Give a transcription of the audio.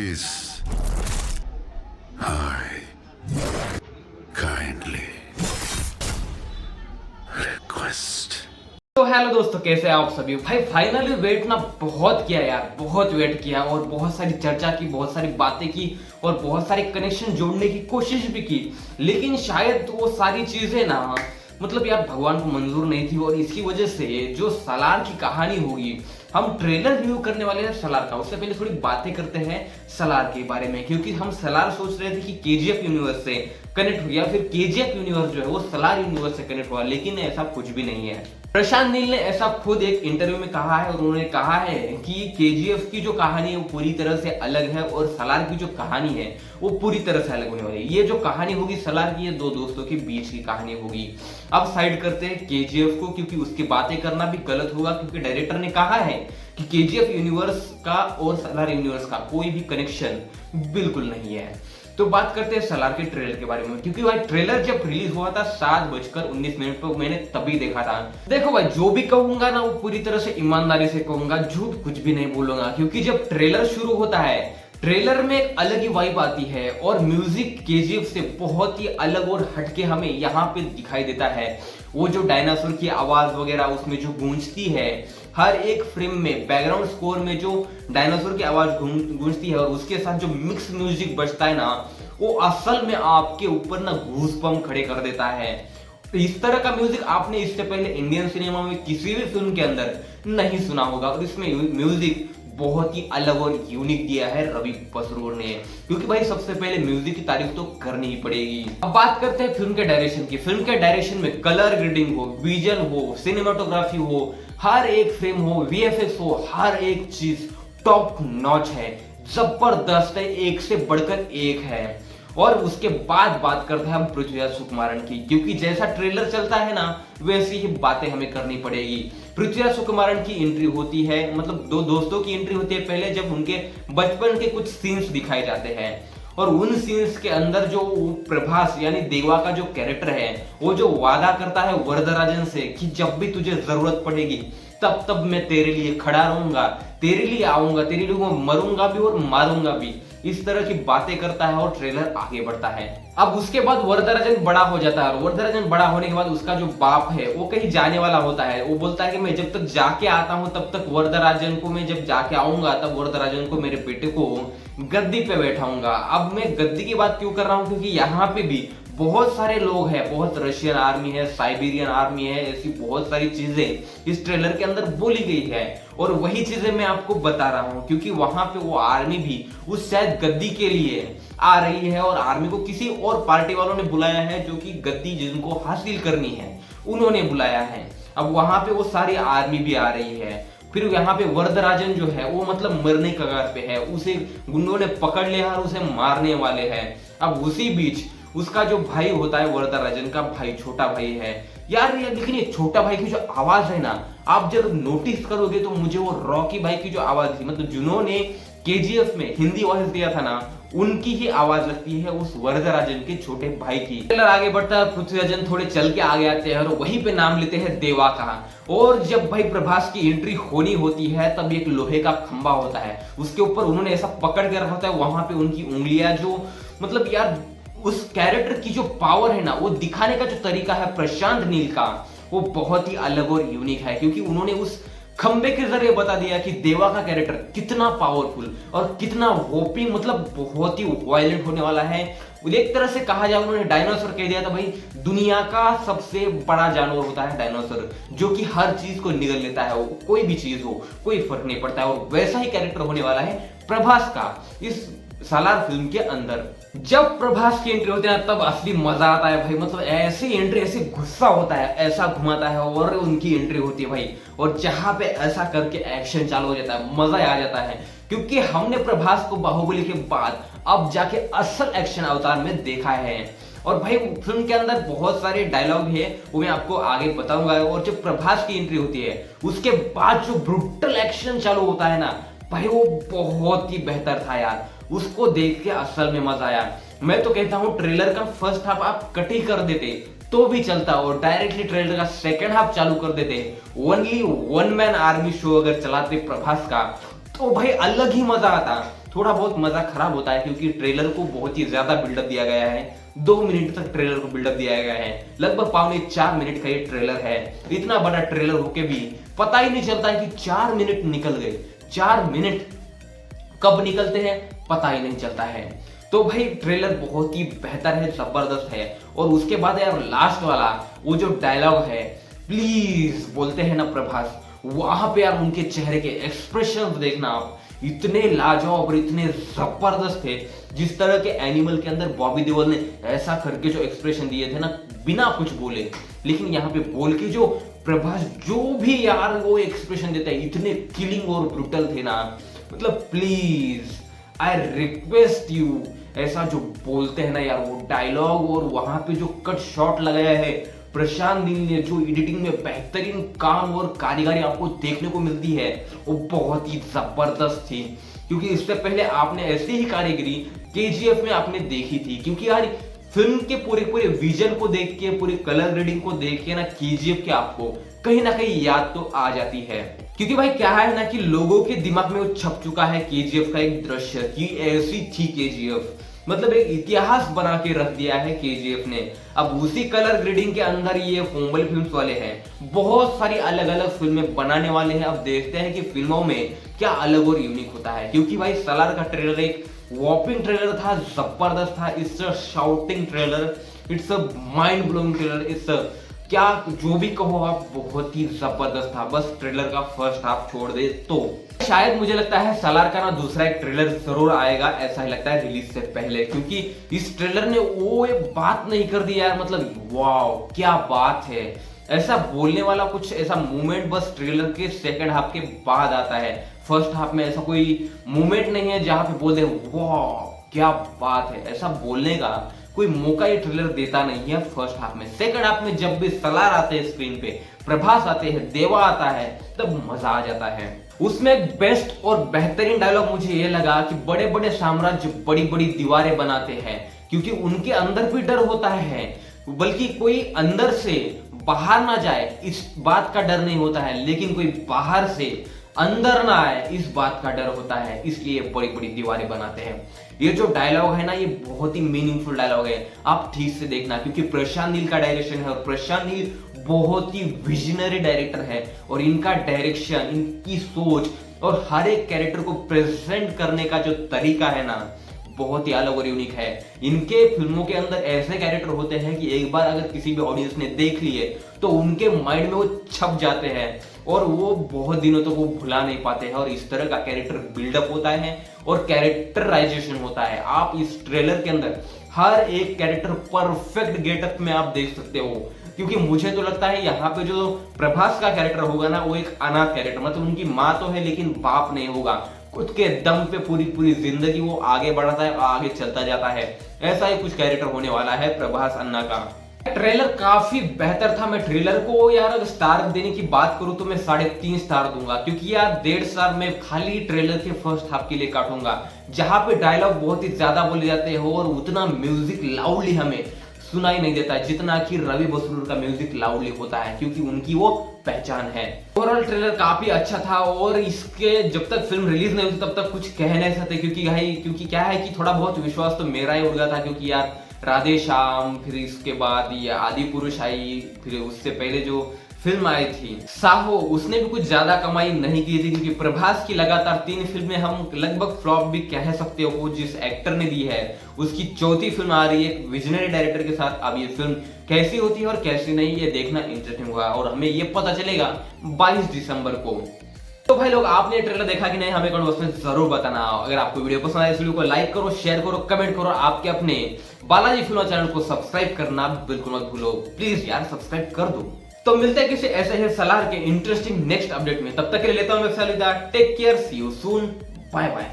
Please, I kindly request. तो hello दोस्तों, कैसे हैं आप सभी। भाई फाइनली वेट ना बहुत किया यार, बहुत वेट किया और बहुत सारी चर्चा की, बहुत सारी बातें की और बहुत सारे कनेक्शन जोड़ने की कोशिश भी की, लेकिन शायद वो सारी चीजें ना मतलब यार भगवान को मंजूर नहीं थी। और इसकी वजह से जो सलार की कहानी होगी, हम ट्रेलर रिव्यू करने वाले हैं सलार का। उससे पहले थोड़ी बातें करते हैं सलार के बारे में, क्योंकि हम सलार सोच रहे थे कि केजीएफ यूनिवर्स से कनेक्ट हो, या फिर केजीएफ यूनिवर्स जो है वो सलार यूनिवर्स से कनेक्ट हुआ, लेकिन ऐसा कुछ भी नहीं है। प्रशांत नील ने ऐसा खुद एक इंटरव्यू में कहा है, और उन्होंने कहा है कि केजीएफ की जो कहानी है वो पूरी तरह से अलग है और सलार की जो कहानी है वो पूरी तरह से अलग होने वाली है। ये जो कहानी होगी सलार की, ये दो दोस्तों के बीच की कहानी होगी। अब साइड करते हैं केजीएफ को, क्योंकि उसकी बातें करना भी गलत होगा, क्योंकि डायरेक्टर ने कहा है कि केजीएफ यूनिवर्स का और सलार यूनिवर्स का कोई भी कनेक्शन बिल्कुल नहीं है। तो बात करते हैं सलार के ट्रेलर के बारे में, क्योंकि भाई ट्रेलर जब रिलीज हुआ था 7:19 पर, मैंने तभी देखा था। देखो भाई, जो भी कहूंगा ना वो पूरी तरह से ईमानदारी से कहूंगा, झूठ कुछ भी नहीं बोलूंगा, क्योंकि जब ट्रेलर शुरू होता है, ट्रेलर में एक अलग ही वाइब आती है और म्यूजिक केजीएफ से बहुत ही अलग और हटके हमें यहाँ पे दिखाई देता है। वो जो डायनासोर की आवाज वगैरह उसमें जो गूंजती है, हर एक फ्रेम में बैकग्राउंड स्कोर में जो डायनासोर की आवाज गूंजती है और उसके साथ जो मिक्स म्यूजिक बजता है ना, वो असल में आपके ऊपर ना गूज़बम्प खड़े कर देता है। इस तरह का म्यूजिक आपने इससे पहले इंडियन सिनेमा में किसी भी फिल्म के अंदर नहीं सुना होगा, और इसमें म्यूजिक बहुत ही अलग और यूनिक दिया है रवि बसरूर ने, क्योंकि भाई सबसे पहले म्यूजिक की तारीफ तो करनी ही पड़ेगी। अब बात करते हैं फिल्म के डायरेक्शन की। फिल्म के डायरेक्शन में कलर ग्रेडिंग हो, विजन हो, सिनेमाटोग्राफी हो, हर एक फ्रेम हो, वीएफएक्स हो, हर एक चीज टॉप नॉच है, जबरदस्त है, एक से बढ़कर एक है। और उसके बाद बात करते हैं हम पृथ्वीराज सुकुमारन की, क्योंकि जैसा ट्रेलर चलता है ना वैसी ही बातें हमें करनी पड़ेगी। पृथ्वीराज सुकुमारन की एंट्री होती है, मतलब दो दोस्तों की एंट्री होती है पहले, जब उनके बचपन के कुछ सीन्स दिखाए जाते हैं, और उन सीन्स के अंदर जो प्रभास यानी देवा का जो कैरेक्टर है, वो जो वादा करता है वरदराजन से कि जब भी तुझे जरूरत पड़ेगी तब तब मैं तेरे लिए खड़ा रहूंगा, तेरे लिए आऊंगा, तेरे लिए मरूंगा भी और मारूंगा भी, इस तरह की बातें करता है और ट्रेलर आगे बढ़ता है। अब उसके बाद वरदराजन बड़ा हो जाता है, और वरदराजन बड़ा होने के बाद उसका जो बाप है वो कहीं जाने वाला होता है। वो बोलता है कि मैं जब तक जाके आता हूं तब तक वरदराजन को, मैं जब जाके आऊंगा तब वरदराजन को, मेरे बेटे को गद्दी पे बैठाऊंगा। अब मैं गद्दी की बात क्यों कर रहा हूं, क्योंकि यहाँ पे भी बहुत सारे लोग हैं, बहुत रशियन आर्मी है, साइबेरियन आर्मी है, ऐसी बहुत सारी चीजें इस ट्रेलर के अंदर बोली गई है, और वही चीजें मैं आपको बता रहा हूं, क्योंकि वहां पे वो आर्मी भी उस शायद गद्दी के लिए आ रही है, और आर्मी को किसी और पार्टी वालों ने बुलाया है, जो कि गद्दी जिनको हासिल करनी है उन्होंने बुलाया है। अब वहां पे वो सारी आर्मी भी आ रही है। फिर यहाँ पे वरदराजन जो है वो मतलब मरने कगार पे है, उसे गुंडों ने पकड़ लिया और उसे मारने वाले हैं। अब उसी बीच उसका जो भाई होता है, वरदराजन का भाई, छोटा भाई है यार, ये लेकिन ये छोटा भाई की जो आवाज है ना, आप जब नोटिस करोगे तो मुझे वो रॉकी भाई की जो आवाज थी, मतलब जिन्होंने केजीएफ में हिंदी वॉइस दिया था ना, उनकी ही आवाज लगती है उस वरदराजन के छोटे भाई की। ट्रेलर आगे बढ़ता है, पृथ्वीराजन थोड़े चल के आगे आते हैं और वहीं पे नाम लेते हैं देवा का। और जब भाई प्रभास की एंट्री होनी होती है तब एक लोहे का खंबा होता है, उसके ऊपर उन्होंने ऐसा पकड़ के रखा होता है, वहां पे उनकी उंगलियां जो मतलब यार उस कैरेक्टर की जो पावर है ना, वो दिखाने का जो तरीका है प्रशांत नील का, वो बहुत ही अलग और यूनिक है, क्योंकि उन्होंने उस खंबे के जरिए बता दिया कि देवा का कैरेक्टर कितना पावरफुल और कितना होपिंग, मतलब बहुत ही वायलेंट होने वाला है। एक तरह से कहा जाए, उन्होंने डायनासोर कह दिया था। भाई दुनिया का सबसे बड़ा जानवर होता है डायनासोर, जो कि हर चीज को निगल लेता है, वो कोई भी चीज हो कोई फर्क नहीं पड़ता है, और वैसा ही कैरेक्टर होने वाला है प्रभास का इस सालार फिल्म के अंदर। जब प्रभास की एंट्री होती है ना, तब असली मजा आता है भाई, मतलब ऐसी एंट्री, ऐसे गुस्सा होता है, ऐसा घुमाता है, और उनकी एंट्री होती है भाई, और जहां पे ऐसा करके एक्शन चालू हो जाता है, मजा आ जाता है, क्योंकि हमने प्रभास को बाहुबली के बाद अब जाके असल एक्शन अवतार में देखा है। और भाई फिल्म के अंदर बहुत सारे डायलॉग है, वो मैं आपको आगे बताऊंगा। और जब प्रभास की एंट्री होती है उसके बाद जो ब्रूटल एक्शन चालू होता है ना भाई, वो बहुत ही बेहतर था यार, उसको देख के असल में मजा आया। मैं तो कहता हूँ ट्रेलर का फर्स्ट हाफ आप कट ही कर देते तो भी चलता, और डायरेक्टली ट्रेलर का सेकंड हाफ चालू कर देते, only one man army show अगर चलाते प्रभास का, तो भाई अलग ही मजा आता। थोड़ा बहुत मजा खराब होता है क्योंकि ट्रेलर को बहुत ही ज्यादा बिल्डअप दिया गया है। 2 मिनट तक ट्रेलर को बिल्डअप दिया गया है, लगभग 3.25 मिनट का ये ट्रेलर है। इतना बड़ा ट्रेलर होके भी पता ही नहीं चलता है कि 4 मिनट निकल गए। 4 मिनट कब निकलते हैं पता ही नहीं चलता है। तो भाई ट्रेलर बहुत ही बेहतर है, जबरदस्त है। और उसके बाद यार लास्ट वाला वो जो डायलॉग है, प्लीज बोलते हैं ना प्रभास, वहां पे यार उनके चेहरे के एक्सप्रेशन देखना आप, इतने लाजवाब और इतने जबरदस्त थे। जिस तरह के एनिमल के अंदर बॉबी देओल ने ऐसा करके जो एक्सप्रेशन दिए थे ना, बिना कुछ बोले, लेकिन यहाँ पे बोल के जो प्रभास जो भी यार वो एक्सप्रेशन देता है, इतने किलिंग और ब्रूटल थे ना। मतलब प्लीज आई रिक्वेस्ट यू, ऐसा जो बोलते हैं ना यार वो डायलॉग, और वहां पे जो कट शॉट लगाया है प्रशांत नील ने, जो एडिटिंग में बेहतरीन काम और कारीगरी आपको देखने को मिलती है, वो बहुत ही जबरदस्त थी। क्योंकि इससे पहले आपने ऐसी ही कारीगरी केजीएफ में आपने देखी थी। क्योंकि यार फिल्म के पूरे विजन को देख के, पूरी कलर ग्रेडिंग को देख के ना, केजीएफ के आपको कहीं ना कहीं याद तो आ जाती है। क्योंकि भाई क्या है ना कि लोगों के दिमाग में वो छप चुका है केजीएफ का एक दृश्य कि ऐसी थी केजीएफ, मतलब एक इतिहास बना के रख दिया है केजीएफ ने। अब उसी कलर ग्रेडिंग के अंदर ये फॉम्बल फिल्म्स वाले हैं बहुत सारी अलग अलग फिल्में बनाने वाले हैं। अब देखते हैं कि फिल्मों में क्या अलग और यूनिक होता है। क्योंकि भाई सलार का ट्रेलर एक वॉपिंग ट्रेलर था, जबरदस्त था। It's a shouting trailer, it's a mind blowing trailer, it's क्या जो भी कहो आप, बहुत ही जबरदस्त था। बस ट्रेलर का फर्स्ट हाफ छोड़ दे तो शायद मुझे लगता है सलार का ना दूसरा एक ट्रेलर जरूर आएगा, ऐसा ही लगता है रिलीज से पहले। क्योंकि इस ट्रेलर ने वो एक बात नहीं कर दी यार, मतलब वाओ क्या बात है। ऐसा बोलने वाला कुछ ऐसा मूवमेंट बस ट्रेलर के सेकंड हाफ के बाद आता है। फर्स्ट हाफ में ऐसा कोई मूवमेंट नहीं है जहां पे बोल दे वाओ क्या बात है। ऐसा बोलने का कोई मौका ये ट्रेलर देता नहीं है फर्स्ट हाफ में। सेकंड हाफ में जब भी सलार आते हैं स्क्रीन पे, प्रभास आते हैं, देवा आता है, तब मजा आ जाता है। उसमें एक बेस्ट और बेहतरीन डायलॉग मुझे ये लगा कि बड़े बड़े साम्राज्य बड़ी बड़ी दीवारें बनाते हैं क्योंकि उनके अंदर भी डर होता है, बल्कि कोई अंदर से बाहर ना जाए इस बात का डर नहीं होता है, लेकिन कोई बाहर से अंदर ना आए इस बात का डर होता है, इसलिए बड़ी बड़ी दीवारें बनाते हैं। ये जो डायलॉग है ना, ये बहुत ही मीनिंगफुल डायलॉग है, आप ठीक से देखना। क्योंकि प्रशांत नील का डायरेक्शन है और प्रशांत नील बहुत ही विजनरी डायरेक्टर है। और इनका डायरेक्शन, इनकी सोच और हर एक कैरेक्टर को प्रेजेंट करने का जो तरीका है ना, बहुत ही अलग और यूनिक है। इनके फिल्मों के अंदर ऐसे कैरेक्टर होते हैं कि एक बार अगर किसी भी ऑडियंस ने देख लिए तो उनके माइंड में वो छप जाते हैं और वो बहुत दिनों तक वो भुला नहीं पाते हैं। और इस तरह का कैरेक्टर बिल्डअप होता है और कैरेक्टराइजेशन होता है। आप इस ट्रेलर के अंदर हर एक कैरेक्टर परफेक्ट गेटअप में आप देख सकते हो। क्योंकि मुझे तो लगता है यहाँ पे जो प्रभास का कैरेक्टर होगा ना, वो एक अनाथ कैरेक्टर, मतलब उनकी माँ तो है लेकिन बाप नहीं होगा। खुद के दम पे पूरी जिंदगी वो आगे बढ़ता है, आगे चलता जाता है। ऐसा ही कुछ कैरेक्टर होने वाला है प्रभास अन्ना का। ट्रेलर काफी बेहतर था। मैं ट्रेलर को यार अगर स्टार देने की बात करूं तो मैं 3.5 स्टार दूंगा। क्योंकि यार 1.5 स्टार मैं खाली ट्रेलर के फर्स्ट हाफ के लिए काटूंगा, जहां पे डायलॉग बहुत ही ज्यादा बोले जाते हैं और उतना म्यूजिक लाउडली हमें सुनाई नहीं देता जितना कि रवि बसरूर का म्यूजिक लाउडली होता है, क्योंकि उनकी वो पहचान है। ओवरऑल ट्रेलर काफी अच्छा था और इसके जब तक फिल्म रिलीज नहीं होती तब तक कुछ कह नहीं सकते। क्योंकि क्या है कि थोड़ा बहुत विश्वास तो मेरा ही हो गया था। क्योंकि यार राधे श्याम, फिर इसके बाद ये आदि पुरुष आई, फिर उससे पहले जो फिल्म आई थी साहो, उसने भी कुछ ज्यादा कमाई नहीं की थी। क्योंकि प्रभास की लगातार 3 फिल्में हम लगभग फ्लॉप भी कह सकते हो जिस एक्टर ने दी है। उसकी 4थी फिल्म आ रही है एक विजनरी डायरेक्टर के साथ। अब ये फिल्म कैसी होती है और कैसी नहीं, ये देखना इंटरेस्टिंग होगा और हमें ये पता चलेगा 22 दिसंबर को। तो भाई लोग, आपने ट्रेलर देखा कि नहीं, हमें कमेंट बॉक्स में जरूर बताना। अगर आपको वीडियो पसंद आए इस वीडियो को लाइक करो, शेयर करो, कमेंट करो। आपके अपने बालाजी फिल्म चैनल को सब्सक्राइब करना बिल्कुल मत भूलो, प्लीज यार सब्सक्राइब कर दो। तो मिलते हैं किसी ऐसे ही सलार के इंटरेस्टिंग नेक्स्ट अपडेट में। तब तक के लिए लेता हूं मैं take care, see you soon, bye bye.